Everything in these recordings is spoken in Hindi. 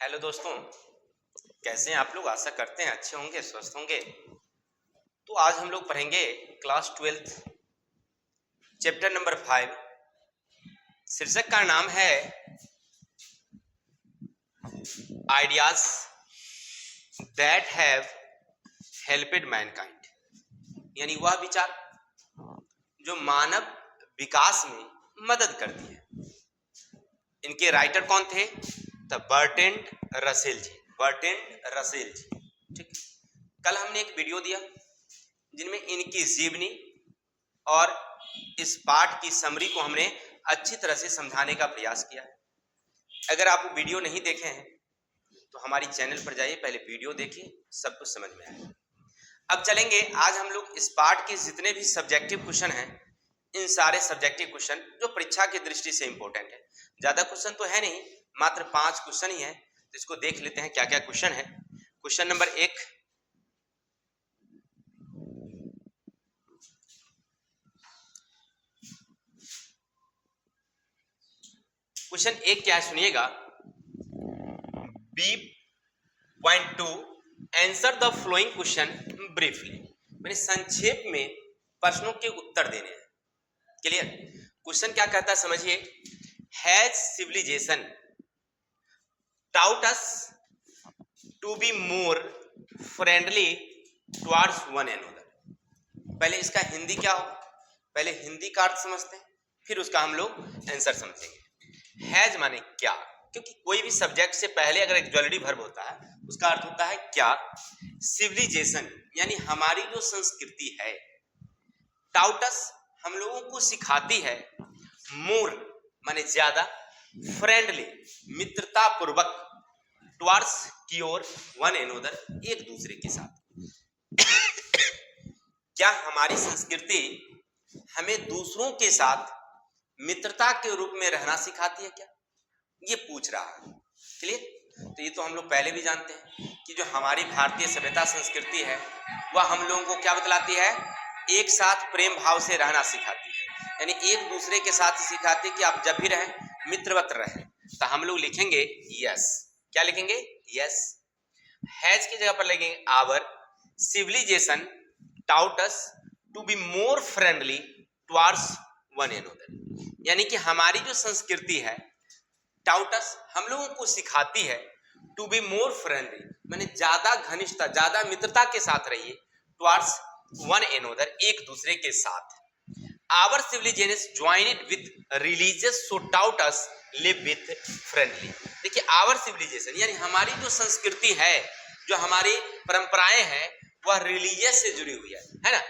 हेलो दोस्तों, कैसे हैं आप लोग। आशा करते हैं अच्छे होंगे, स्वस्थ होंगे। तो आज हम लोग पढ़ेंगे क्लास 12 चैप्टर नंबर 5। शीर्षक का नाम है ideas that have helped Mankind, यानी वह विचार जो मानव विकास में मदद करती है। इनके राइटर कौन थे? बर्ट्रैंड रसेल जी। बर्ट्रैंड रसेल जी, ठीक। कल हमने एक वीडियो दिया जिनमें इनकी जीवनी और इस पाठ की समरी को हमने अच्छी तरह से समझाने का प्रयास किया है। अगर आप वो वीडियो नहीं देखे हैं तो हमारी चैनल पर जाइए, पहले वीडियो देखिए, सब कुछ समझ में आएगा। अब चलेंगे, आज हम लोग इस पाठ के जितने भी सब्जेक्टिव क्वेश्चन हैं, इन सारे सब्जेक्टिव क्वेश्चन जो परीक्षा की दृष्टि से इंपॉर्टेंट है, ज्यादा क्वेश्चन तो है नहीं, मात्र 5 क्वेश्चन ही है, तो इसको देख लेते हैं क्या क्या क्वेश्चन है। क्वेश्चन नंबर 1, क्वेश्चन 1 क्या है सुनिएगा। B.2 answer the flowing question briefly, मैंने संक्षेप में प्रश्नों के उत्तर देने हैं। क्लियर? क्वेश्चन क्या कहता है समझिए। Has civilization taught us to be more friendly towards one another। पहले इसका हिंदी क्या हो, पहले हिंदी का अर्थ समझते हैं, फिर उसका हम लोग आंसर समझेंगे। हैज माने क्या, क्योंकि कोई भी सब्जेक्ट से पहले अगर एक्जुअलरी वर्ब होता है उसका अर्थ होता है क्या। सिविलाइजेशन यानी हमारी जो संस्कृति है, टाउटस हम लोगों को सिखाती है, मोर माने ज्यादा, फ्रेंडली मित्रता पूर्वक, टुवर्ड्स की ओर, वन एनोदर एक दूसरे के साथ। क्या हमारी संस्कृति हमें दूसरों के साथ मित्रता के रूप में रहना सिखाती है क्या, ये पूछ रहा है। क्लियर? तो ये तो हम लोग पहले भी जानते हैं कि जो हमारी भारतीय सभ्यता संस्कृति है वह हम लोगों को क्या बतलाती है, एक साथ प्रेम भाव से रहना सिखाती है, यानी एक दूसरे के साथ सिखाती है कि आप जब भी रहें मित्रवत रहें। तो हम लोग लिखेंगे यस। क्या लिखेंगे? यस। हैज की जगह पर लिखेंगे our civilization taught us to be more friendly towards one another, यानी कि हमारी जो संस्कृति है, टाउटस हम लोगों को सिखाती है, टू बी मोर फ्रेंडली माने ज्यादा घनिष्ठता, ज्यादा मित्रता के साथ रहिए, टुवर्ड्स वन एनोदर एक दूसरे के साथ। Our civilization joined with religious so taught us live with friendly. देखिए, आवर सिविलाइजेशन यानी हमारी जो संस्कृति है, जो हमारी परंपराएं हैं, वह रिलीजियस से जुड़ी हुई है ना।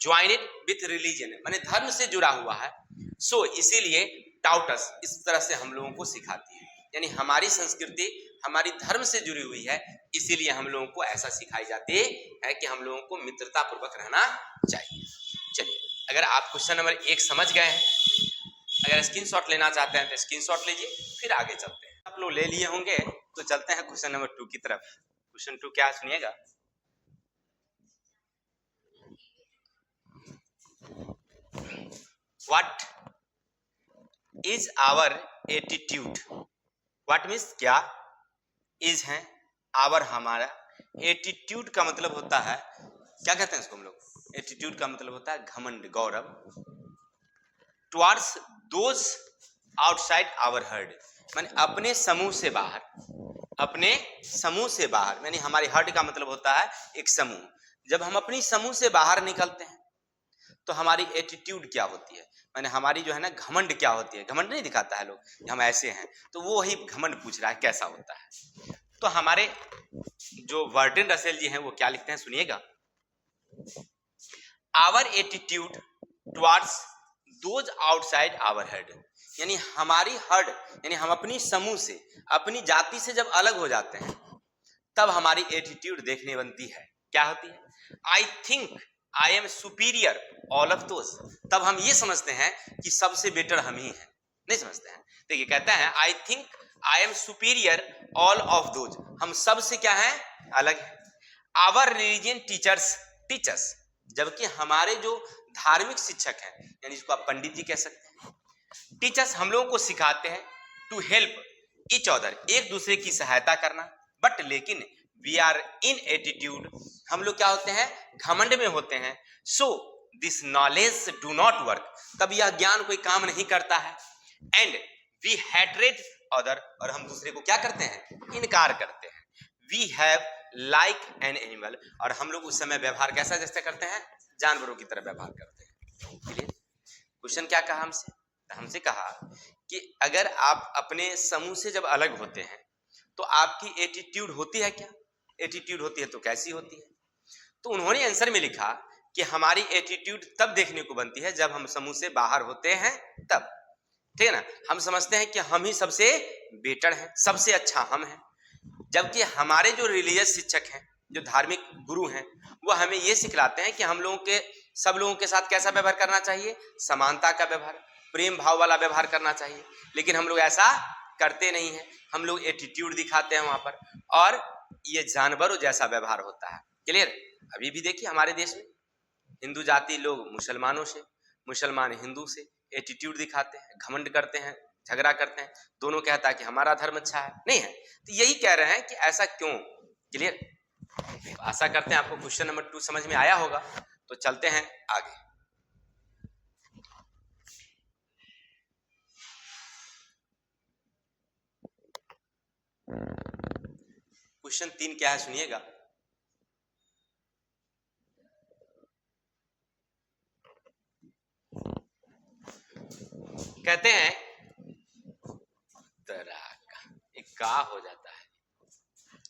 ज्वाइंड विद रिलीजन माने धर्म से जुड़ा हुआ है। सो इसीलिए टाउटस इस तरह से हम लोगों को सिखाती है, यानी हमारी संस्कृति हमारी धर्म से जुड़ी हुई है, इसीलिए हम लोगों को ऐसा सिखाई जाती है कि हम लोगों को मित्रता पूर्वक रहना चाहिए। चलिए, अगर आप क्वेश्चन नंबर 1 समझ गए हैं, अगर स्क्रीनशॉट लेना चाहते हैं तो स्क्रीनशॉट लीजिए, फिर आगे चलते हैं। आप लोग ले लिए होंगे तो चलते हैं क्वेश्चन नंबर 2 की तरफ। क्वेश्चन 2 क्या सुनिएगा। What is our attitude? What means क्या, is है, our हमारा, एटीट्यूड का मतलब होता है, क्या कहते हैं इसको हम लोग, एटीट्यूड का मतलब होता है घमंड, गौरव, towards those outside our herd माने अपने समूह से बाहर, अपने समूह से बाहर, यानी हमारे हर्ड का मतलब होता है एक समूह। जब हम अपनी समूह से बाहर निकलते हैं तो हमारी एटीट्यूड क्या होती है, माने हमारी जो है ना घमंड क्या होती है। घमंड नहीं दिखाता है लोग हम ऐसे हैं, तो वो वही घमंड पूछ रहा है कैसा होता है। तो हमारे जो बर्ट्रैंड रसेल जी हैं वो क्या लिखते हैं सुनिएगा। Our attitude towards those outside our herd, यानी हमारी हर्ड यानी हम अपनी समूह से, अपनी जाति से जब अलग हो जाते हैं तब हमारी एटीट्यूड देखने बनती है, क्या होती है। I think I am superior all of those, तब हम ये समझते हैं कि सबसे बेटर हम ही हैं, नहीं समझते हैं। देखिए, कहता है I think I am superior all of those, हम सबसे क्या है, अलग है। आवर रिलीजियन टीचर्स टीचर्स, जबकि हमारे जो धार्मिक शिक्षक हैं, यानी इसको आप पंडित जी कह सकते हैं, टीचर्स हम लोगों को सिखाते हैं, टू हेल्प ईच अदर, एक दूसरे की सहायता करना, बट लेकिन वी आर इन एटीट्यूड, हम लोग क्या होते हैं, घमंड में होते हैं, so this knowledge do not work, तब यह ज्ञान कोई काम नहीं करता है, एंड वी हैट्रेट अदर, और हम दूसरे को क्या करते हैं, इनकार करते हैं, we have like an animal, और हम लोग उस समय व्यवहार कैसा जैसे करते हैं, जानवरों की तरह व्यवहार करते हैं। क्वेश्चन क्या कहा हमसे, हमसे कहा कि अगर आप अपने समूह से जब अलग होते हैं तो आपकी एटीट्यूड होती है क्या, एटीट्यूड होती है तो कैसी होती है, तो उन्होंने आंसर में लिखा कि हमारी एटीट्यूड तब देखने को बनती है जब हम समूह से बाहर होते हैं तब, ठीक है ना, हम समझते हैं कि हम ही सबसे बेटर हैं, सबसे अच्छा हम हैं, जबकि हमारे जो रिलीजियस शिक्षक हैं, जो धार्मिक गुरु हैं, वो हमें ये सिखलाते हैं कि हम लोगों के, सब लोगों के साथ कैसा व्यवहार करना चाहिए, समानता का व्यवहार, प्रेम भाव वाला व्यवहार करना चाहिए, लेकिन हम लोग ऐसा करते नहीं हैं, हम लोग एटीट्यूड दिखाते हैं वहां पर, और ये जानवरों जैसा व्यवहार होता है। क्लियर? अभी भी देखिए हमारे देश में हिंदू जाति लोग मुसलमानों से, मुसलमान हिंदू से एटीट्यूड दिखाते हैं, घमंड करते हैं, झगड़ा करते हैं, दोनों कहता है कि हमारा धर्म अच्छा है, नहीं है, तो यही कह रहे हैं कि ऐसा क्यों। क्लियर? आशा करते हैं आपको क्वेश्चन नंबर 2 समझ में आया होगा, तो चलते हैं आगे। क्वेश्चन 3 क्या है सुनिएगा, कहते हैं एक का हो जाता है,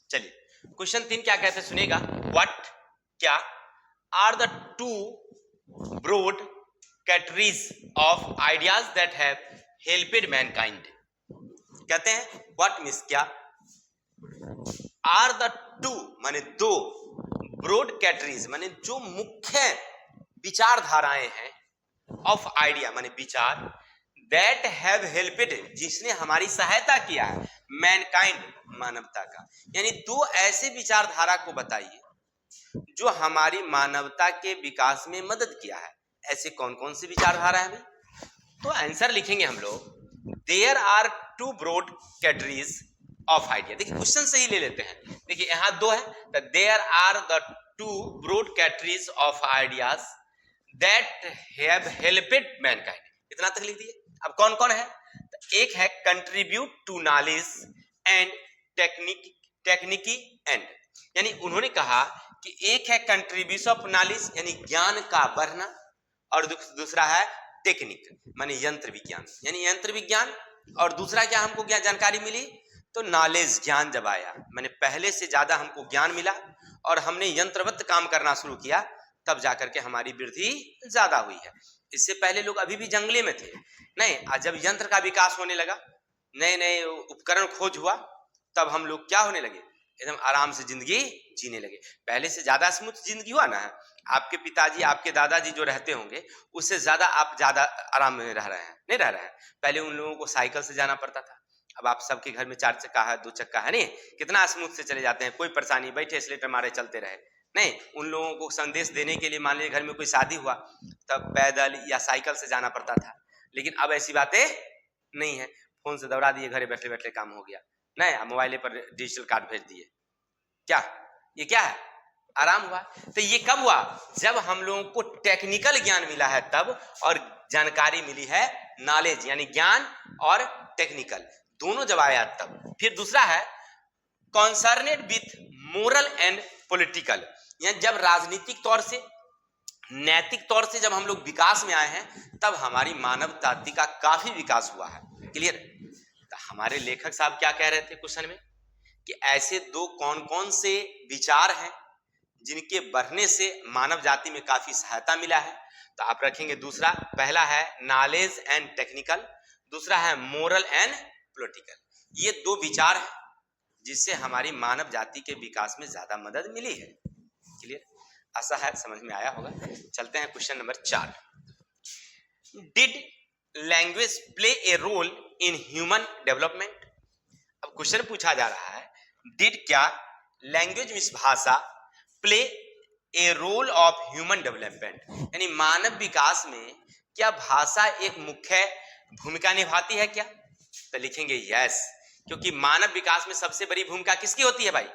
चलिए क्वेश्चन 3 क्या कहते हैं सुनिएगा, व्हाट, क्या, are the 2 broad categories of ideas that have helped mankind, कहते हैं व्हाट मीन्स क्या, आर द 2 माने 2, ब्रॉड कैटरीज माने जो मुख्य विचारधाराएं हैं, ऑफ आइडिया माने विचार, दैट हैव हेल्पेड जिसने हमारी सहायता किया है, मैनकाइंड मानवता का, यानी 2 ऐसे विचारधारा को बताइए जो हमारी मानवता के विकास में मदद किया है, ऐसे कौन कौन सी विचारधारा है भाई, तो आंसर लिखेंगे हम लोग, there are 2 broad categories of idea, देखिए क्वेश्चन से ही ले लेते हैं, देखिए यहां 2 है, तो there are the 2 broad categories of ideas that have helped mankind, इतना तक लिख दिए। अब कौन कौन है, तो एक है contribute to knowledge and technique and, यानी उन्होंने कहा कि एक है कंट्रीब्यूशन ऑफ नॉलेज यानी ज्ञान का बढ़ना, और दूसरा है टेक्निक माने यंत्र विज्ञान, यानी यंत्र विज्ञान, और दूसरा क्या हमको क्या जानकारी मिली, तो नॉलेज ज्ञान जब आया, माने पहले से ज्यादा हमको ज्ञान मिला और हमने यंत्रवत काम करना शुरू किया, तब जाकर के हमारी वृद्धि ज्यादा हुई है। इससे पहले लोग अभी भी जंगले में थे, नहीं, जब यंत्र का विकास होने लगा, नए नए उपकरण खोज हुआ, तब हम लोग क्या होने लगे, एकदम आराम से जिंदगी जीने लगे, पहले से ज्यादा स्मूथ जिंदगी हुआ ना, आपके पिताजी आपके दादाजी जो रहते होंगे उससे ज्यादा आप ज्यादा आराम में रह रहे हैं, नहीं रह रहे हैं, पहले उन लोगों को साइकिल से जाना पड़ता था, अब आप सबके घर में 4 चक्का है, 2 चक्का है, नहीं, कितना स्मूथ से चले जाते हैं, कोई परेशानी, बैठे स्लेटर मारे चलते रहे, नहीं, उन लोगों को संदेश देने के लिए मान लीजिए घर में कोई शादी हुआ तब पैदल या साइकिल से जाना पड़ता था, लेकिन अब ऐसी बातें नहीं है, फोन से दौड़ा दिए, घरे बैठे बैठे काम हो गया, नहीं, मोबाइल पर डिजिटल कार्ड भेज दिए, क्या ये क्या है, आराम हुआ। तो ये कब हुआ, जब हम लोगों को टेक्निकल ज्ञान मिला है तब, और जानकारी मिली है नॉलेज यानी ज्ञान, और टेक्निकल दोनों जब आया तब। फिर दूसरा है कॉन्सर्नेड विथ मोरल एंड पॉलिटिकल, यानी जब राजनीतिक तौर से, नैतिक तौर से जब हम लोग विकास में आए हैं, तब हमारी मानव जाति का काफी विकास हुआ है। क्लियर? तो हमारे लेखक साहब क्या कह रहे थे क्वेश्चन में कि ऐसे 2 कौन कौन से विचार हैं जिनके बढ़ने से मानव जाति में काफी सहायता मिला है, तो आप रखेंगे दूसरा, पहला है नॉलेज एंड टेक्निकल, दूसरा है मोरल एंड पॉलिटिकल। ये 2 विचार हैं जिससे हमारी मानव जाति के विकास में ज्यादा मदद मिली है। क्लियर? आशा है समझ में आया होगा। चलते हैं question number 4, did language play a role in human development. अब क्वेश्चन पूछा जा रहा है, डिड क्या लैंग्वेज मींस भाषा, play a role of human development, यानी मानव विकास में क्या भाषा एक मुख्य भूमिका निभाती है क्या? तो लिखेंगे यस, क्योंकि मानव विकास में सबसे बड़ी भूमिका किसकी होती है भाई?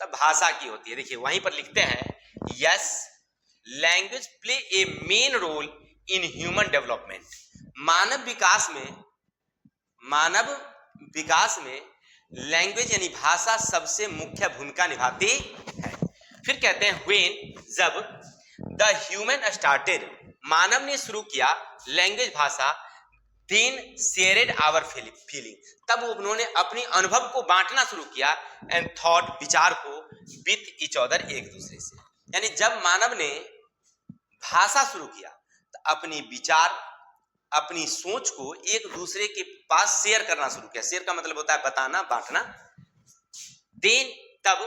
तब भाषा की होती है। देखिए वहीं पर लिखते हैं, yes language play a main role in human development. मानव विकास में लैंग्वेज यानी भाषा सबसे मुख्य भूमिका निभाती है। फिर कहते हैं व्हेन, जब द ह्यूमन स्टार्टेड, मानव ने शुरू किया लैंग्वेज भाषा, देन शेयरेड आवर फीलिंग, तब उन्होंने अपनी अनुभव को बांटना शुरू किया, एंड थॉट, विचार को, विथ ईच अदर, एक दूसरे से। यानी जब मानव ने भाषा शुरू किया तो अपनी विचार, अपनी सोच को एक दूसरे के पास शेयर करना शुरू किया। शेयर का मतलब होता है बताना, बांटना। देन, तब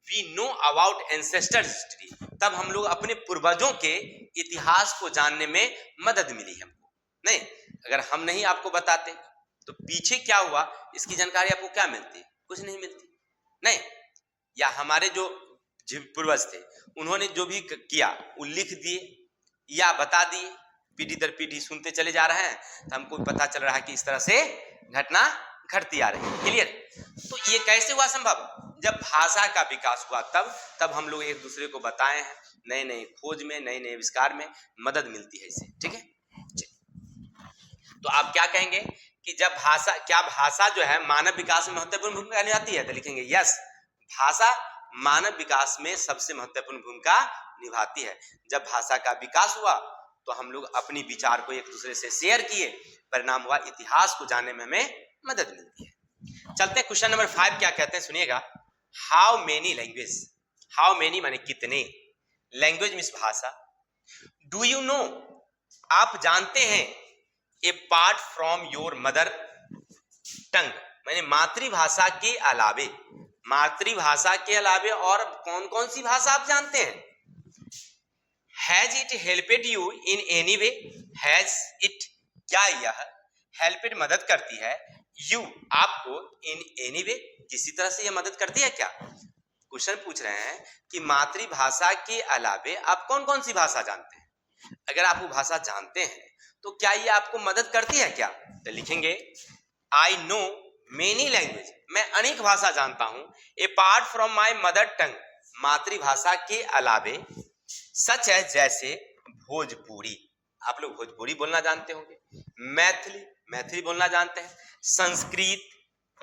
we know about ancestor history, तब हम लोग अपने पूर्वजों के इतिहास को जानने में मदद मिली हमको। नहीं, अगर हम नहीं आपको बताते तो पीछे क्या हुआ इसकी जानकारी आपको क्या मिलती? कुछ नहीं मिलती। नहीं, या हमारे जो पूर्वज थे उन्होंने जो भी किया वो लिख दिए या बता दिए, पीढ़ी दर पीढ़ी सुनते चले जा रहे हैं, तो हमको पता चल रहा है कि इस तरह से घटना घटती आ रही है। क्लियर? तो ये कैसे हुआ संभव? जब भाषा का विकास हुआ तब हम लोग एक दूसरे को बताए हैं, नए नए खोज में, नए नए आविष्कार में मदद मिलती है इससे। ठीक है, तो आप क्या कहेंगे कि जब भाषा जो है मानव विकास में महत्वपूर्ण भूमिका निभाती है, तो लिखेंगे यस, भाषा मानव विकास में सबसे महत्वपूर्ण भूमिका निभाती है। जब भाषा का विकास हुआ तो हम लोग अपनी विचार को एक दूसरे से शेयर किए, परिणाम हुआ इतिहास को जानने में हमें मदद मिलती है। चलते हैं क्वेश्चन नंबर 5, क्या कहते हैं सुनिएगा। How many language, how many माने कितने, लैंग्वेज मीन्स भाषा, डू यू नो, आप जानते हैं, apart from your mother tongue, माने मातृभाषा के अलावे, मातृभाषा के अलावे और कौन कौन सी भाषा आप जानते हैं? Has it helped you in any way, has it, क्या यह हेल्पेड मदद करती है, यू आपको, इन एनी वे किसी तरह से यह मदद करती है क्या? क्वेश्चन पूछ रहे हैं कि मातृभाषा के अलावे आप कौन कौन सी भाषा जानते हैं। अगर आप वो भाषा जानते हैं तो क्या ये आपको मदद करती है क्या? तो लिखेंगे आई नो मेनी लैंग्वेज, मैं अनेक भाषा जानता हूं, apart from my mother tongue, मातृभाषा के अलावे, सच है जैसे भोजपुरी, आप लोग भोजपुरी बोलना जानते होंगे, मैथिली बोलना जानते हैं, संस्कृत,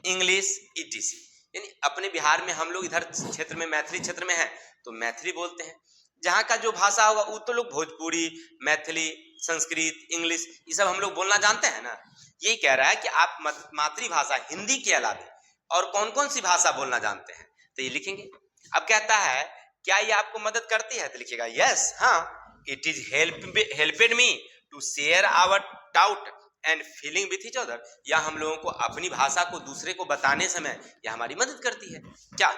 इंग्लिश, ईटीसी। यानी अपने बिहार में हम लोग इधर क्षेत्र में मैथिली क्षेत्र में हैं तो मैथिली बोलते हैं, जहाँ का जो भाषा होगा वो तो लोग भोजपुरी, मैथिली, संस्कृत, इंग्लिश ये सब हम लोग बोलना जानते हैं ना। यही कह रहा है कि आप मातृभाषा हिंदी के अलावे और कौन कौन सी भाषा बोलना जानते हैं, तो ये लिखेंगे। अब कहता है क्या ये आपको मदद करती है, तो लिखिएगा यस, हाँ, it is helped me to share our doubt and feeling with each other, या हम लोगों को अपनी भाषा को दूसरे को बताने समय यह हमारी मदद करती है। क्या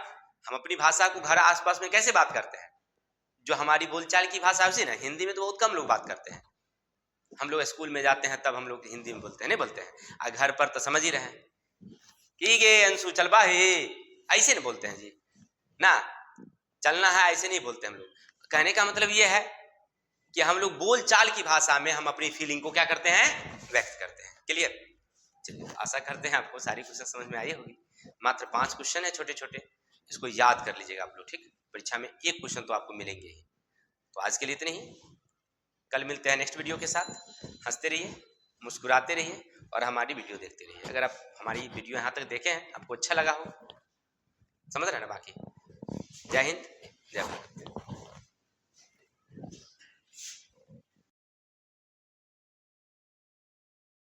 हम अपनी भाषा को घर आसपास में कैसे बात करते हैं? जो हमारी बोलचाल की भाषा है ना, हिंदी में तो बहुत कम लोग बात करते हैं। हम लोग स्कूल में जाते हैं तब हम लोग हिंदी में बोलते हैं, नहीं बोलते हैं, और घर पर तो समझ ही रहे हैं कि गे अंशु चलबा है, ऐसे नहीं बोलते हैं जी ना, चलना है ऐसे नहीं बोलते हम लोग। कहने का मतलब ये है कि हम लोग बोलचाल की भाषा में हम अपनी फीलिंग को क्या करते हैं, व्यक्त करते हैं। क्लियर? चलिए, आशा करते हैं आपको सारी क्वेश्चन समझ में आई होगी। मात्र 5 क्वेश्चन है छोटे छोटे, इसको याद कर लीजिएगा आप लोग। ठीक, परीक्षा में एक क्वेश्चन तो आपको मिलेंगे ही। तो आज के लिए इतने ही, कल मिलते हैं नेक्स्ट वीडियो के साथ। हंसते रहिए, मुस्कुराते रहिए और हमारी वीडियो देखते रहिए। अगर आप हमारी वीडियो यहाँ तक देखें, आपको अच्छा लगा हो, समझ रहे हैं ना। बाकी जय हिंद, जय भारत।